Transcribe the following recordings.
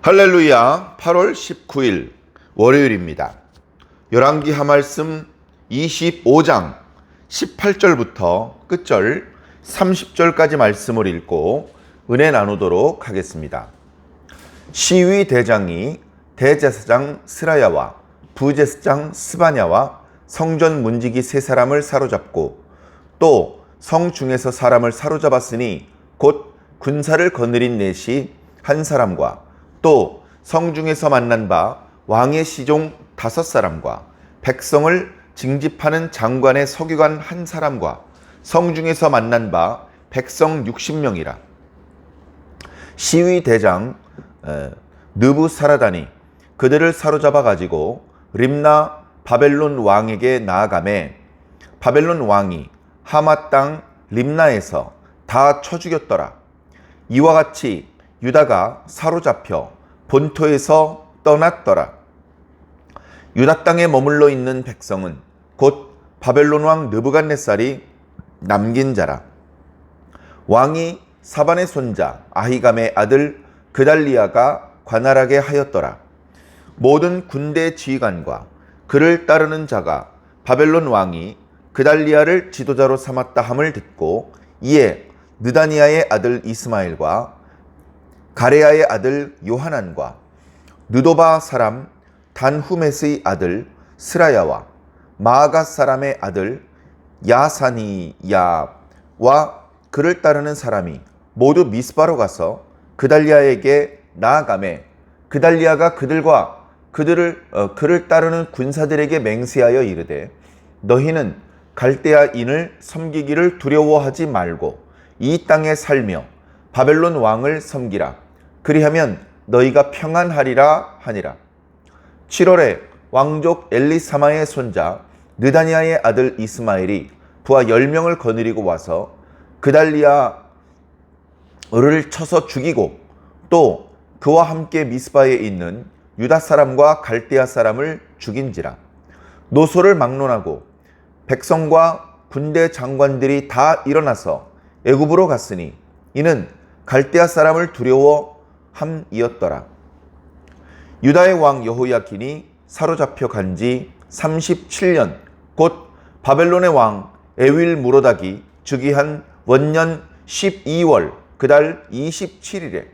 할렐루야. 8월 19일 월요일입니다. 열왕기 하말씀 25장 18절부터 끝절 30절까지 말씀을 읽고 은혜 나누도록 하겠습니다. 시위 대장이 대제사장 스라야와 부제사장 스바냐와 성전 문지기 세 사람을 사로잡고 또 성중에서 사람을 사로잡았으니 곧 군사를 거느린 넷이 한 사람과 또 성중에서 만난 바 왕의 시종 5사람과 백성을 징집하는 장관의 서기관 한 사람과 성중에서 만난 바 백성 60명이라. 시위 대장 느부사라단이 그들을 사로잡아 가지고 림나 바벨론 왕에게 나아가매 바벨론 왕이 하마 땅 림나에서 다 쳐 죽였더라. 이와 같이 유다가 사로잡혀 본토에서 떠났더라. 유다 땅에 머물러 있는 백성은 곧 바벨론 왕 느부갓네살이 남긴 자라. 왕이 사반의 손자 아히감의 아들 그달리아가 관할하게 하였더라. 모든 군대 지휘관과 그를 따르는 자가 바벨론 왕이 그달리아를 지도자로 삼았다 함을 듣고 이에 느다니아의 아들 이스마엘과 가레아의 아들 요하난과 느도바 사람 단후메스의 아들 스라야와 마아갓 사람의 아들 야사니야와 그를 따르는 사람이 모두 미스바로 가서 그달리아에게 나아가매 그달리아가 그를 따르는 군사들에게 맹세하여 이르되 너희는 갈대아인을 섬기기를 두려워하지 말고 이 땅에 살며 바벨론 왕을 섬기라. 그리하면 너희가 평안하리라 하니라. 7월에 왕족 엘리사마의 손자 느다니아의 아들 이스마엘이 부하 10명을 거느리고 와서 그달리아를 쳐서 죽이고 또 그와 함께 미스바에 있는 유다 사람과 갈대아 사람을 죽인지라. 노소를 막론하고 백성과 군대 장관들이 다 일어나서 애굽으로 갔으니 이는 갈대아 사람을 두려워함이었더라. 유다의 왕 여호야킨이 사로잡혀 간지 37년 곧 바벨론의 왕 에윌무로닥이 즉위한 원년 12월 그달 27일에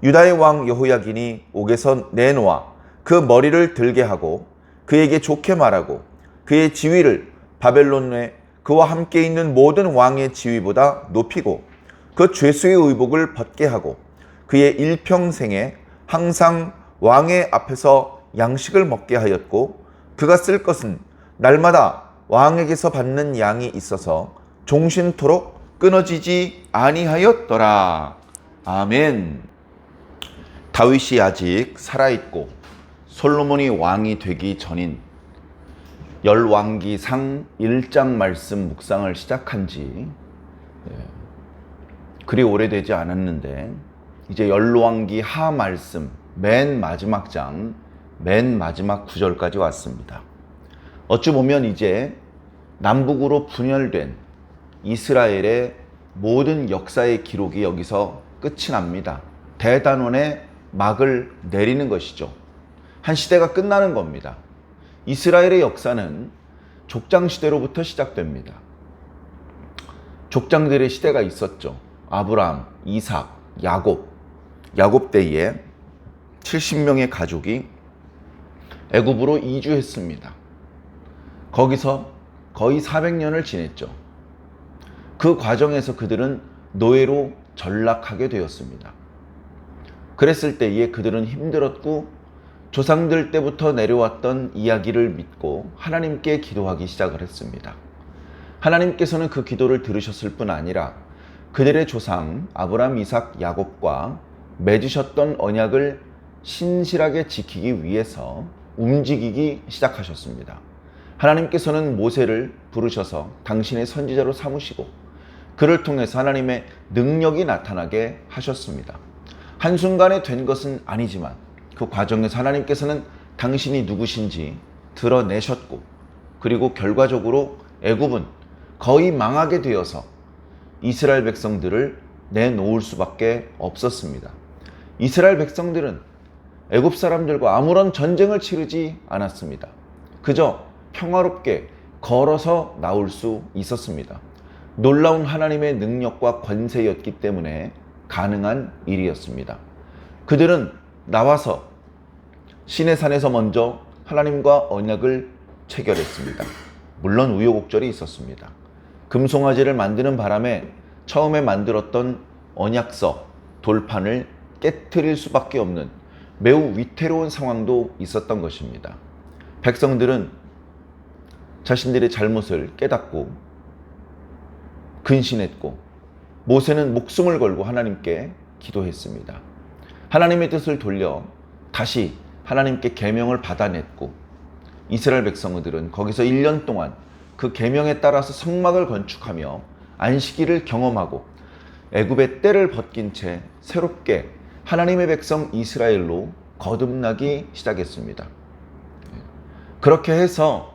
유다의 왕 여호야긴이 옥에서 내놓아 그 머리를 들게 하고 그에게 좋게 말하고 그의 지위를 바벨론에 그와 함께 있는 모든 왕의 지위보다 높이고 그 죄수의 의복을 벗게 하고 그의 일평생에 항상 왕의 앞에서 양식을 먹게 하였고 그가 쓸 것은 날마다 왕에게서 받는 양이 있어서 종신토록 끊어지지 아니하였더라. 아멘. 다윗이 아직 살아있고 솔로몬이 왕이 되기 전인 열왕기상 1장 말씀 묵상을 시작한 지 그리 오래되지 않았는데 이제 열왕기 하 말씀 맨 마지막 장 맨 마지막 구절까지 왔습니다. 어찌 보면 이제 남북으로 분열된 이스라엘의 모든 역사의 기록이 여기서 끝이 납니다. 대단원의 막을 내리는 것이죠. 한 시대가 끝나는 겁니다. 이스라엘의 역사는 족장시대로부터 시작됩니다. 족장들의 시대가 있었죠. 아브라함, 이삭, 야곱 때에 70명의 가족이 애굽으로 이주했습니다. 거기서 거의 400년을 지냈죠. 그 과정에서 그들은 노예로 전락하게 되었습니다. 그랬을 때에 그들은 힘들었고 조상들 때부터 내려왔던 이야기를 믿고 하나님께 기도하기 시작을 했습니다. 하나님께서는 그 기도를 들으셨을 뿐 아니라 그들의 조상 아브라함, 이삭, 야곱과 맺으셨던 언약을 신실하게 지키기 위해서 움직이기 시작하셨습니다. 하나님께서는 모세를 부르셔서 당신의 선지자로 삼으시고 그를 통해서 하나님의 능력이 나타나게 하셨습니다. 한순간에 된 것은 아니지만 그 과정에서 하나님께서는 당신이 누구신지 드러내셨고 그리고 결과적으로 애굽은 거의 망하게 되어서 이스라엘 백성들을 내놓을 수밖에 없었습니다. 이스라엘 백성들은 애굽 사람들과 아무런 전쟁을 치르지 않았습니다. 그저 평화롭게 걸어서 나올 수 있었습니다. 놀라운 하나님의 능력과 권세였기 때문에 가능한 일이었습니다. 그들은 나와서 시내산에서 먼저 하나님과 언약을 체결했습니다. 물론 우여곡절이 있었습니다. 금송아지를 만드는 바람에 처음에 만들었던 언약서, 돌판을 깨트릴 수밖에 없는 매우 위태로운 상황도 있었던 것입니다. 백성들은 자신들의 잘못을 깨닫고 근신했고, 모세는 목숨을 걸고 하나님께 기도했습니다. 하나님의 뜻을 돌려 다시 하나님께 계명을 받아냈고, 이스라엘 백성들은 거기서 1년 동안 그 계명에 따라서 성막을 건축하며 안식일을 경험하고 애굽의 때를 벗긴 채 새롭게 하나님의 백성 이스라엘로 거듭나기 시작했습니다. 그렇게 해서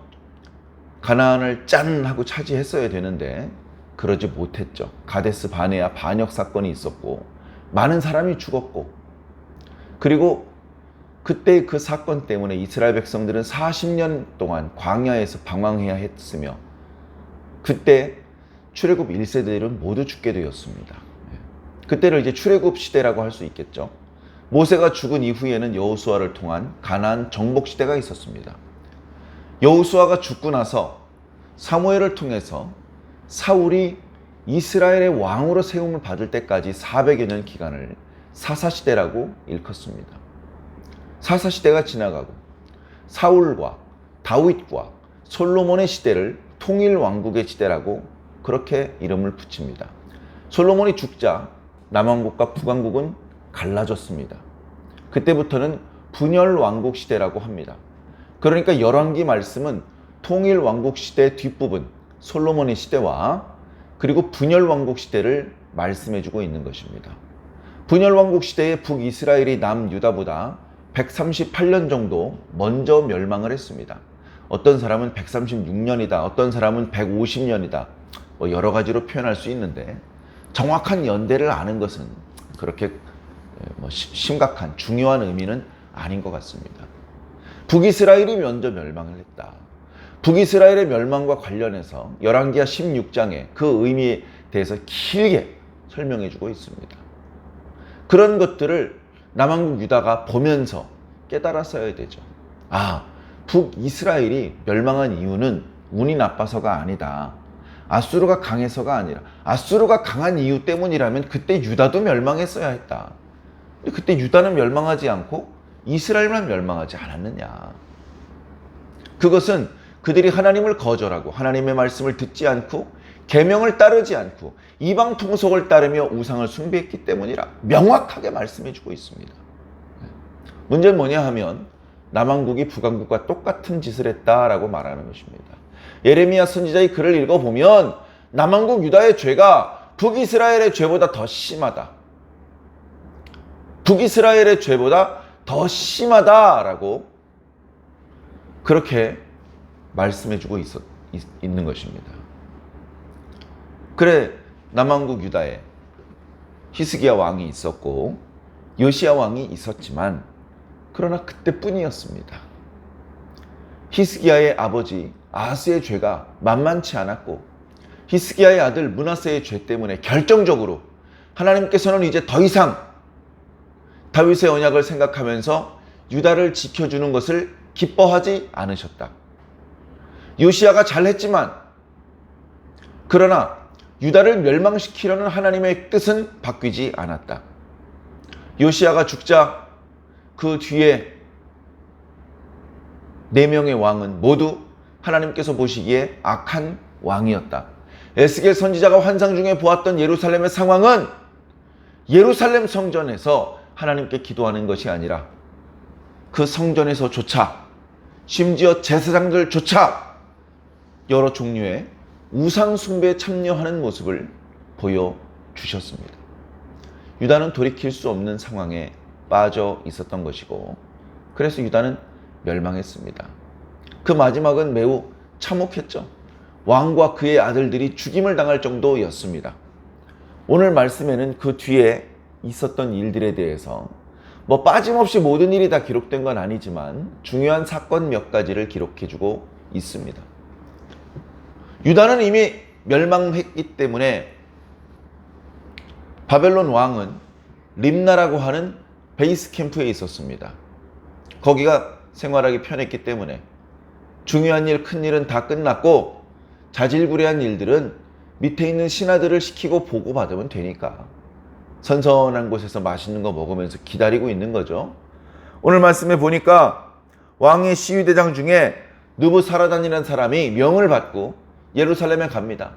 가나안을 짠 하고 차지했어야 되는데 그러지 못했죠. 가데스 바네아 반역 사건이 있었고 많은 사람이 죽었고, 그리고 그때 그 사건 때문에 이스라엘 백성들은 40년 동안 광야에서 방황해야 했으며, 그때 출애굽 1세대들은 모두 죽게 되었습니다. 그때를 이제 출애굽 시대라고 할 수 있겠죠. 모세가 죽은 이후에는 여호수아를 통한 가나안 정복 시대가 있었습니다. 여호수아가 죽고 나서 사무엘을 통해서 사울이 이스라엘의 왕으로 세움을 받을 때까지 400여 년 기간을 사사시대라고 일컫습니다. 사사시대가 지나가고 사울과 다윗과 솔로몬의 시대를 통일왕국의 시대라고 그렇게 이름을 붙입니다. 솔로몬이 죽자 남왕국과 북왕국은 갈라졌습니다. 그때부터는 분열왕국 시대라고 합니다. 그러니까 열왕기 말씀은 통일왕국 시대 뒷부분 솔로몬의 시대와 그리고 분열왕국 시대를 말씀해주고 있는 것입니다. 분열왕국 시대에 북이스라엘이 남유다보다 138년 정도 먼저 멸망을 했습니다. 어떤 사람은 136년이다, 어떤 사람은 150년이다, 여러 가지로 표현할 수 있는데 정확한 연대를 아는 것은 그렇게 심각한 중요한 의미는 아닌 것 같습니다. 북이스라엘이 먼저 멸망을 했다. 북이스라엘의 멸망과 관련해서 열왕기하 16장에 그 의미에 대해서 길게 설명해 주고 있습니다. 그런 것들을 남왕국 유다가 보면서 깨달았어야 되죠. 북이스라엘이 멸망한 이유는 운이 나빠서가 아니다. 아수르가 강해서가 아니라 아수르가 강한 이유 때문이라면 그때 유다도 멸망했어야 했다. 근데 그때 유다는 멸망하지 않고 이스라엘만 멸망하지 않았느냐. 그것은 그들이 하나님을 거절하고 하나님의 말씀을 듣지 않고 계명을 따르지 않고 이방 통속을 따르며 우상을 숭배했기 때문이라 명확하게 말씀해주고 있습니다. 문제는 뭐냐 하면 남왕국이 북왕국과 똑같은 짓을 했다라고 말하는 것입니다. 예레미야 선지자의 글을 읽어보면 남왕국 유다의 죄가 북이스라엘의 죄보다 더 심하다. 북이스라엘의 죄보다 더 심하다라고 그렇게 말씀해주고 있는 것입니다. 그래, 남왕국 유다에 히스기야 왕이 있었고 요시야 왕이 있었지만 그러나 그때뿐이었습니다. 히스기야의 아버지 아하스의 죄가 만만치 않았고 히스기야의 아들 므낫세의 죄 때문에 결정적으로 하나님께서는 이제 더 이상 다윗의 언약을 생각하면서 유다를 지켜주는 것을 기뻐하지 않으셨다. 요시야가 잘했지만 그러나 유다를 멸망시키려는 하나님의 뜻은 바뀌지 않았다. 요시야가 죽자 그 뒤에 4명의 왕은 모두 하나님께서 보시기에 악한 왕이었다. 에스겔 선지자가 환상 중에 보았던 예루살렘의 상황은 예루살렘 성전에서 하나님께 기도하는 것이 아니라 그 성전에서조차, 심지어 제사장들조차 여러 종류의 우상 숭배에 참여하는 모습을 보여주셨습니다. 유다는 돌이킬 수 없는 상황에 빠져 있었던 것이고, 그래서 유다는 멸망했습니다. 그 마지막은 매우 참혹했죠. 왕과 그의 아들들이 죽임을 당할 정도였습니다. 오늘 말씀에는 그 뒤에 있었던 일들에 대해서 뭐 빠짐없이 모든 일이 다 기록된 건 아니지만 중요한 사건 몇 가지를 기록해주고 있습니다. 유다는 이미 멸망했기 때문에 바벨론 왕은 림나라고 하는 베이스 캠프에 있었습니다. 거기가 생활하기 편했기 때문에 중요한 일, 큰 일은 다 끝났고 자질구레한 일들은 밑에 있는 신하들을 시키고 보고받으면 되니까 선선한 곳에서 맛있는 거 먹으면서 기다리고 있는 거죠. 오늘 말씀에 보니까 왕의 시위대장 중에 느부사라단이라는 사람이 명을 받고 예루살렘에 갑니다.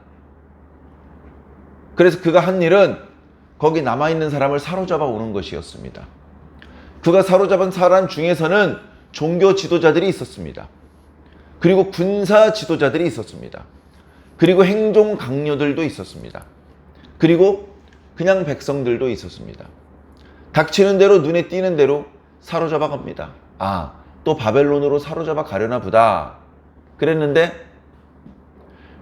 그래서 그가 한 일은 거기 남아있는 사람을 사로잡아 오는 것이었습니다. 그가 사로잡은 사람 중에서는 종교 지도자들이 있었습니다. 그리고 군사 지도자들이 있었습니다. 그리고 행정 강요들도 있었습니다. 그리고 그냥 백성들도 있었습니다. 닥치는 대로 눈에 띄는 대로 사로잡아 갑니다. 아, 또 바벨론으로 사로잡아 가려나 보다. 그랬는데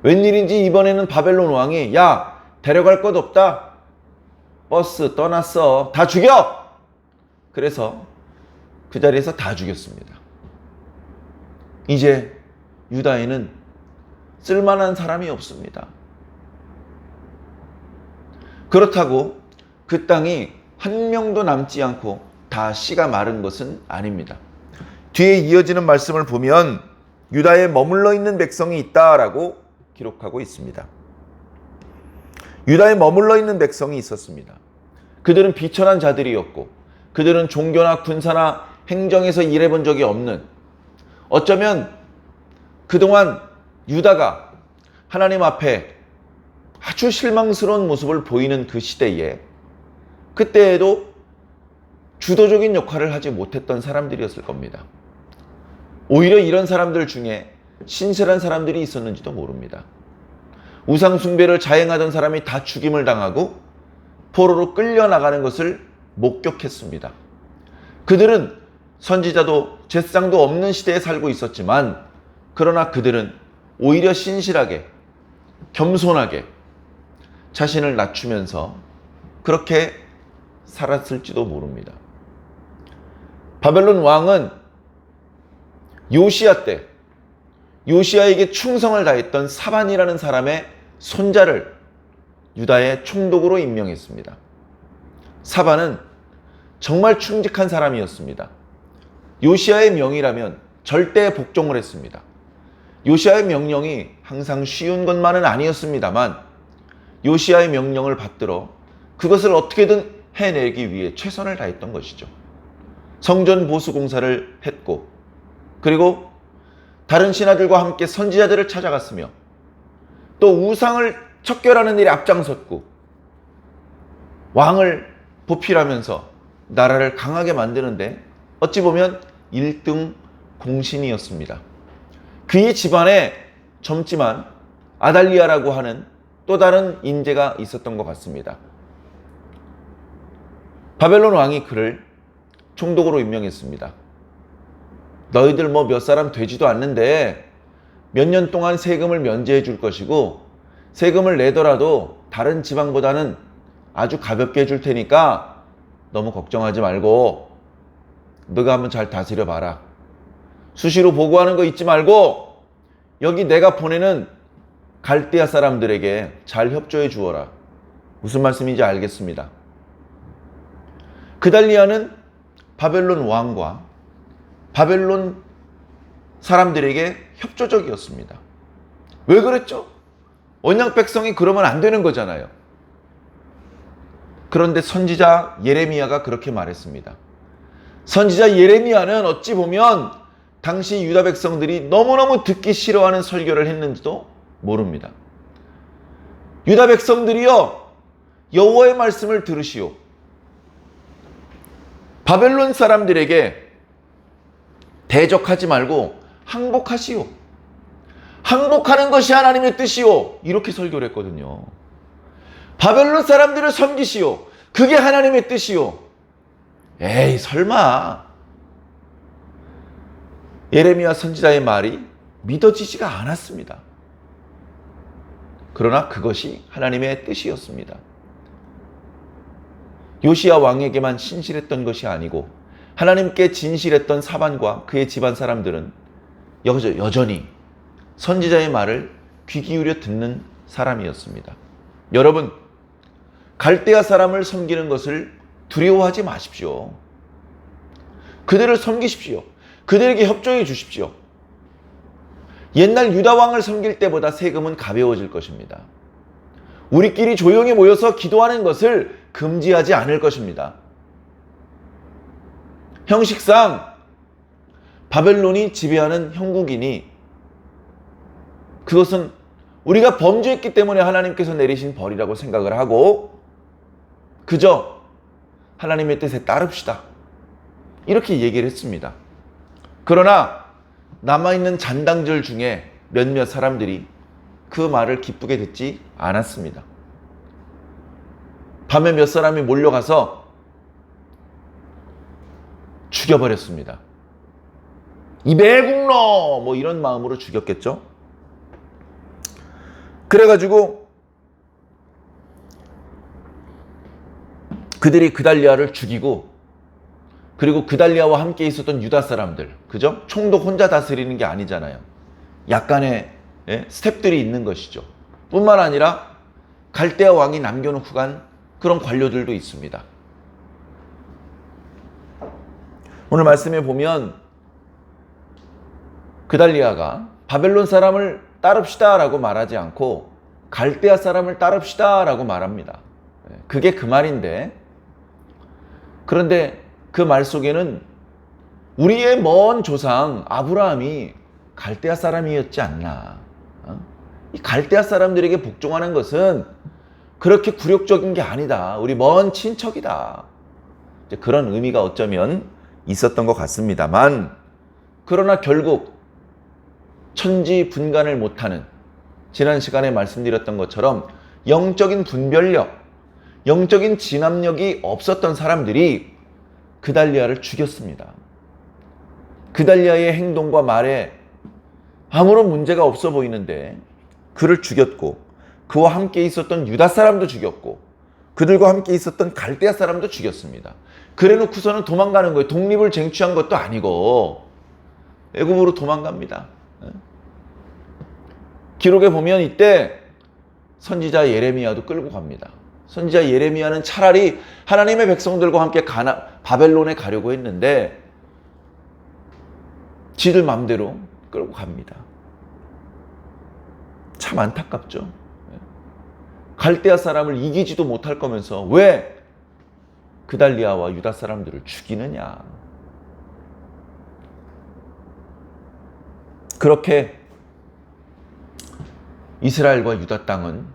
웬일인지 이번에는 바벨론 왕이 야, 데려갈 것 없다. 버스 떠났어. 다 죽여! 그래서 그 자리에서 다 죽였습니다. 이제 유다에는 쓸만한 사람이 없습니다. 그렇다고 그 땅이 한 명도 남지 않고 다 씨가 마른 것은 아닙니다. 뒤에 이어지는 말씀을 보면 유다에 머물러 있는 백성이 있다라고 기록하고 있습니다. 유다에 머물러 있는 백성이 있었습니다. 그들은 비천한 자들이었고 그들은 종교나 군사나 행정에서 일해본 적이 없는, 어쩌면 그동안 유다가 하나님 앞에 아주 실망스러운 모습을 보이는 그 시대에 그때에도 주도적인 역할을 하지 못했던 사람들이었을 겁니다. 오히려 이런 사람들 중에 신실한 사람들이 있었는지도 모릅니다. 우상 숭배를 자행하던 사람이 다 죽임을 당하고 포로로 끌려나가는 것을 목격했습니다. 그들은 선지자도 제사장도 없는 시대에 살고 있었지만 그러나 그들은 오히려 신실하게 겸손하게 자신을 낮추면서 그렇게 살았을지도 모릅니다. 바벨론 왕은 요시야 때 요시야에게 충성을 다했던 사반이라는 사람의 손자를 유다의 총독으로 임명했습니다. 사반은 정말 충직한 사람이었습니다. 요시야의 명이라면 절대 복종을 했습니다. 요시야의 명령이 항상 쉬운 것만은 아니었습니다만 요시야의 명령을 받들어 그것을 어떻게든 해내기 위해 최선을 다했던 것이죠. 성전 보수 공사를 했고 그리고 다른 신하들과 함께 선지자들을 찾아갔으며 또 우상을 척결하는 일에 앞장섰고 왕을 보필하면서 나라를 강하게 만드는데 어찌 보면 1등 공신이었습니다. 그의 집안에 젊지만 아달리아라고 하는 또 다른 인재가 있었던 것 같습니다. 바벨론 왕이 그를 총독으로 임명했습니다. 너희들 뭐 몇 사람 되지도 않는데 몇 년 동안 세금을 면제해 줄 것이고 세금을 내더라도 다른 지방보다는 아주 가볍게 해줄 테니까 너무 걱정하지 말고 너가 한번 잘 다스려 봐라. 수시로 보고하는 거 잊지 말고 여기 내가 보내는 갈대아 사람들에게 잘 협조해 주어라. 무슨 말씀인지 알겠습니다. 그달리아는 바벨론 왕과 바벨론 사람들에게 협조적이었습니다. 왜 그랬죠? 언약 백성이 그러면 안 되는 거잖아요. 그런데 선지자 예레미야가 그렇게 말했습니다. 선지자 예레미야는 어찌 보면 당시 유다 백성들이 너무너무 듣기 싫어하는 설교를 했는지도 모릅니다. 유다 백성들이여 여호와의 말씀을 들으시오. 바벨론 사람들에게 대적하지 말고 항복하시오. 항복하는 것이 하나님의 뜻이오. 이렇게 설교를 했거든요. 바벨론 사람들을 섬기시오. 그게 하나님의 뜻이오. 에이, 설마. 예레미야 선지자의 말이 믿어지지가 않았습니다. 그러나 그것이 하나님의 뜻이었습니다. 요시야 왕에게만 신실했던 것이 아니고 하나님께 진실했던 사반과 그의 집안 사람들은 여전히 선지자의 말을 귀 기울여 듣는 사람이었습니다. 여러분, 갈대아 사람을 섬기는 것을 두려워하지 마십시오. 그들을 섬기십시오. 그들에게 협조해 주십시오. 옛날 유다 왕을 섬길 때보다 세금은 가벼워질 것입니다. 우리끼리 조용히 모여서 기도하는 것을 금지하지 않을 것입니다. 형식상 바벨론이 지배하는 형국이니 그것은 우리가 범죄했기 때문에 하나님께서 내리신 벌이라고 생각을 하고 그저 하나님의 뜻에 따릅시다. 이렇게 얘기를 했습니다. 그러나 남아있는 잔당들 중에 몇몇 사람들이 그 말을 기쁘게 듣지 않았습니다. 밤에 몇 사람이 몰려가서 죽여버렸습니다. 이 매국노! 뭐 이런 마음으로 죽였겠죠. 그래가지고 그들이 그달리아를 죽이고 그리고 그달리아와 함께 있었던 유다 사람들, 그죠? 총독 혼자 다스리는 게 아니잖아요. 약간의 스텝들이 있는 것이죠. 뿐만 아니라 갈대아 왕이 남겨놓고 간 그런 관료들도 있습니다. 오늘 말씀에 보면 그달리아가 바벨론 사람을 따릅시다 라고 말하지 않고 갈대아 사람을 따릅시다 라고 말합니다. 그게 그 말인데, 그런데 그 말 속에는 우리의 먼 조상 아브라함이 갈대아 사람이었지 않나. 이 갈대아 사람들에게 복종하는 것은 그렇게 굴욕적인 게 아니다. 우리 먼 친척이다. 그런 의미가 어쩌면 있었던 것 같습니다만, 그러나 결국 천지분간을 못하는, 지난 시간에 말씀드렸던 것처럼 영적인 분별력, 영적인 진압력이 없었던 사람들이 그달리아를 죽였습니다. 그달리아의 행동과 말에 아무런 문제가 없어 보이는데 그를 죽였고, 그와 함께 있었던 유다 사람도 죽였고, 그들과 함께 있었던 갈대아 사람도 죽였습니다. 그래 놓고서는 도망가는 거예요. 독립을 쟁취한 것도 아니고 애굽으로 도망갑니다. 기록에 보면 이때 선지자 예레미야도 끌고 갑니다. 선지자 예레미야는 차라리 하나님의 백성들과 함께 바벨론에 가려고 했는데 지들 맘대로 끌고 갑니다. 참 안타깝죠. 갈대아 사람을 이기지도 못할 거면서 왜 그달리아와 유다 사람들을 죽이느냐. 그렇게 이스라엘과 유다 땅은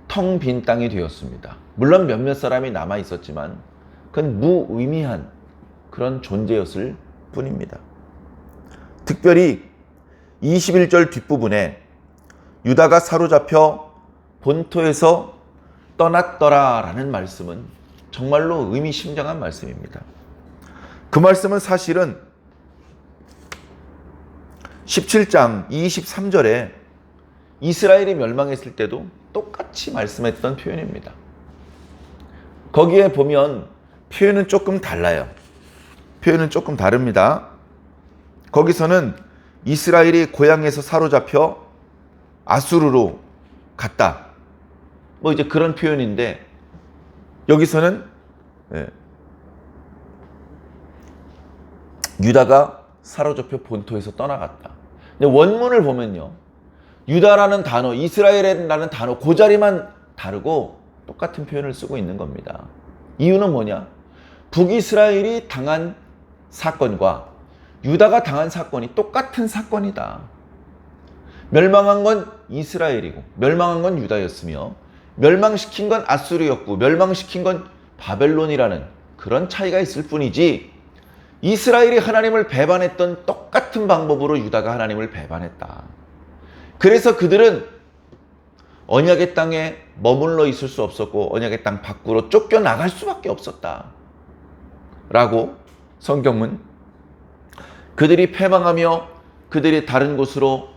텅 빈 땅이 되었습니다. 물론 몇몇 사람이 남아 있었지만 그건 무의미한 그런 존재였을 뿐입니다. 특별히 21절 뒷부분에 유다가 사로잡혀 본토에서 떠났더라 라는 말씀은 정말로 의미심장한 말씀입니다. 그 말씀은 사실은 17장 23절에 이스라엘이 멸망했을 때도 똑같이 말씀했던 표현입니다. 거기에 보면 표현은 조금 달라요. 표현은 조금 다릅니다. 거기서는 이스라엘이 고향에서 사로잡혀 아수르로 갔다. 뭐 이제 그런 표현인데, 여기서는 유다가 사로잡혀 본토에서 떠나갔다. 근데 원문을 보면요, 유다라는 단어, 이스라엘이라는 단어 그 자리만 다르고 똑같은 표현을 쓰고 있는 겁니다. 이유는 뭐냐? 북이스라엘이 당한 사건과 유다가 당한 사건이 똑같은 사건이다. 멸망한 건 이스라엘이고 멸망한 건 유다였으며 멸망시킨 건 아수르였고 멸망시킨 건 바벨론이라는 그런 차이가 있을 뿐이지, 이스라엘이 하나님을 배반했던 똑같은 방법으로 유다가 하나님을 배반했다. 그래서 그들은 언약의 땅에 머물러 있을 수 없었고 언약의 땅 밖으로 쫓겨나갈 수밖에 없었다 라고 성경은 그들이 패망하며 그들이 다른 곳으로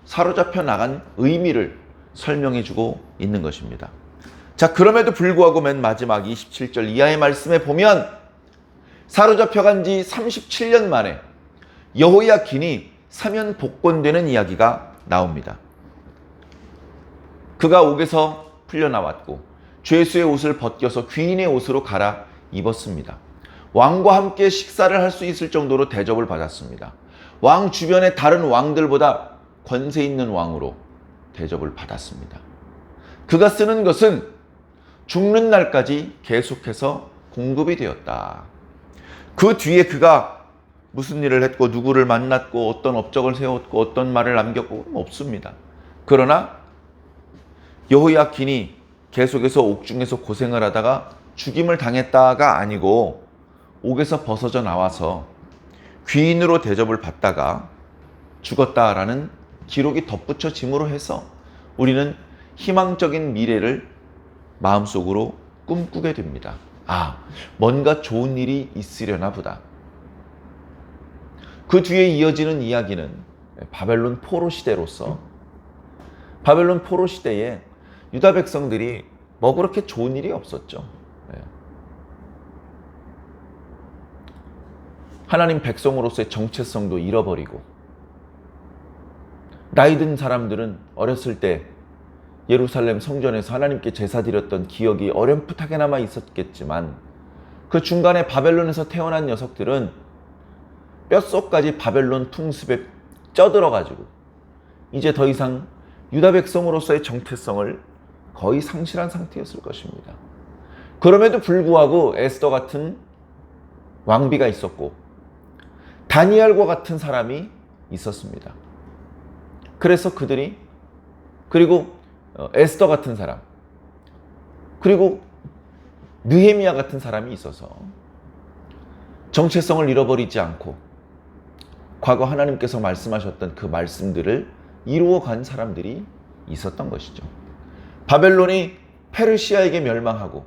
사로잡혀 나간 의미를 설명해 주고 있는 것입니다. 자, 그럼에도 불구하고 맨 마지막 27절 이하의 말씀에 보면 사로잡혀간 지 37년 만에 여호야긴이 사면 복권되는 이야기가 나옵니다. 그가 옥에서 풀려나왔고 죄수의 옷을 벗겨서 귀인의 옷으로 갈아 입었습니다. 왕과 함께 식사를 할 수 있을 정도로 대접을 받았습니다. 왕 주변의 다른 왕들보다 권세 있는 왕으로 대접을 받았습니다. 그가 쓰는 것은 죽는 날까지 계속해서 공급이 되었다. 그 뒤에 그가 무슨 일을 했고 누구를 만났고 어떤 업적을 세웠고 어떤 말을 남겼고 없습니다. 그러나 여호야긴이 계속해서 옥중에서 고생을 하다가 죽임을 당했다가 아니고 옥에서 벗어져 나와서 귀인으로 대접을 받다가 죽었다라는 기록이 덧붙여짐으로 해서 우리는 희망적인 미래를 마음속으로 꿈꾸게 됩니다. 아, 뭔가 좋은 일이 있으려나 보다. 그 뒤에 이어지는 이야기는 바벨론 포로 시대로서 바벨론 포로 시대에 유다 백성들이 뭐 그렇게 좋은 일이 없었죠. 하나님 백성으로서의 정체성도 잃어버리고 나이 든 사람들은 어렸을 때 예루살렘 성전에서 하나님께 제사 드렸던 기억이 어렴풋하게나마 있었겠지만 그 중간에 바벨론에서 태어난 녀석들은 뼛속까지 바벨론 풍습에 쪄들어가지고 이제 더 이상 유다 백성으로서의 정체성을 거의 상실한 상태였을 것입니다. 그럼에도 불구하고 에스더 같은 왕비가 있었고 다니엘과 같은 사람이 있었습니다. 그래서 그들이 그리고 에스더 같은 사람 그리고 느헤미야 같은 사람이 있어서 정체성을 잃어버리지 않고 과거 하나님께서 말씀하셨던 그 말씀들을 이루어간 사람들이 있었던 것이죠. 바벨론이 페르시아에게 멸망하고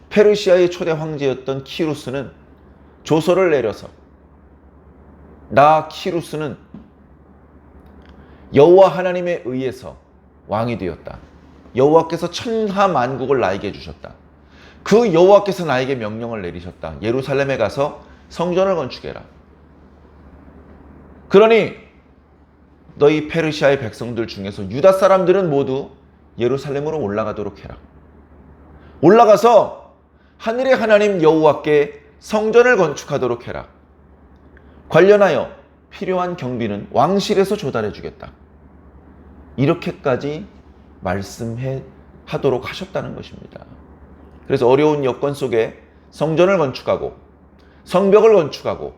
페르시아의 초대 황제였던 키루스는 조서를 내려서 나 키루스는 여호와 하나님에 의해서 왕이 되었다. 여호와께서 천하 만국을 나에게 주셨다. 그 여호와께서 나에게 명령을 내리셨다. 예루살렘에 가서 성전을 건축해라. 그러니 너희 페르시아의 백성들 중에서 유다 사람들은 모두 예루살렘으로 올라가도록 해라. 올라가서 하늘의 하나님 여호와께 성전을 건축하도록 해라. 관련하여 필요한 경비는 왕실에서 조달해 주겠다. 이렇게까지 말씀해 하도록 하셨다는 것입니다. 그래서 어려운 여건 속에 성전을 건축하고 성벽을 건축하고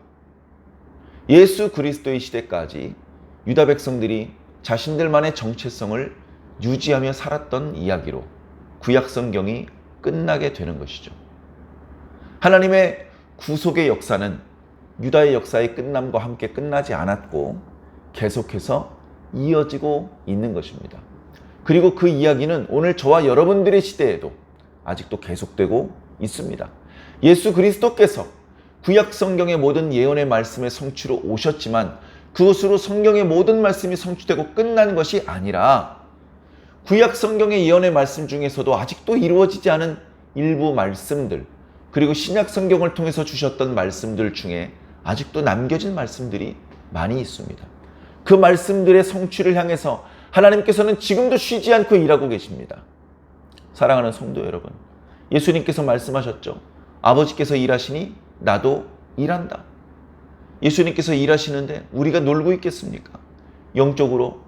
예수 그리스도의 시대까지 유다 백성들이 자신들만의 정체성을 유지하며 살았던 이야기로 구약 성경이 끝나게 되는 것이죠. 하나님의 구속의 역사는 유다의 역사의 끝남과 함께 끝나지 않았고 계속해서 이어지고 있는 것입니다. 그리고 그 이야기는 오늘 저와 여러분들의 시대에도 아직도 계속되고 있습니다. 예수 그리스도께서 구약 성경의 모든 예언의 말씀의 성취로 오셨지만 그것으로 성경의 모든 말씀이 성취되고 끝난 것이 아니라 구약 성경의 예언의 말씀 중에서도 아직도 이루어지지 않은 일부 말씀들 그리고 신약 성경을 통해서 주셨던 말씀들 중에 아직도 남겨진 말씀들이 많이 있습니다. 그 말씀들의 성취를 향해서 하나님께서는 지금도 쉬지 않고 일하고 계십니다. 사랑하는 성도 여러분, 예수님께서 말씀하셨죠. 아버지께서 일하시니 나도 일한다. 예수님께서 일하시는데 우리가 놀고 있겠습니까? 영적으로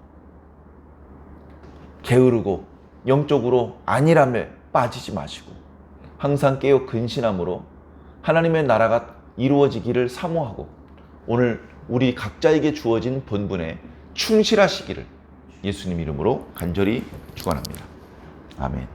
게으르고 영적으로 안일함에 빠지지 마시고 항상 깨어 근신함으로 하나님의 나라가 이루어지기를 사모하고 오늘 우리 각자에게 주어진 본분에 충실하시기를 예수님 이름으로 간절히 축원합니다. 아멘.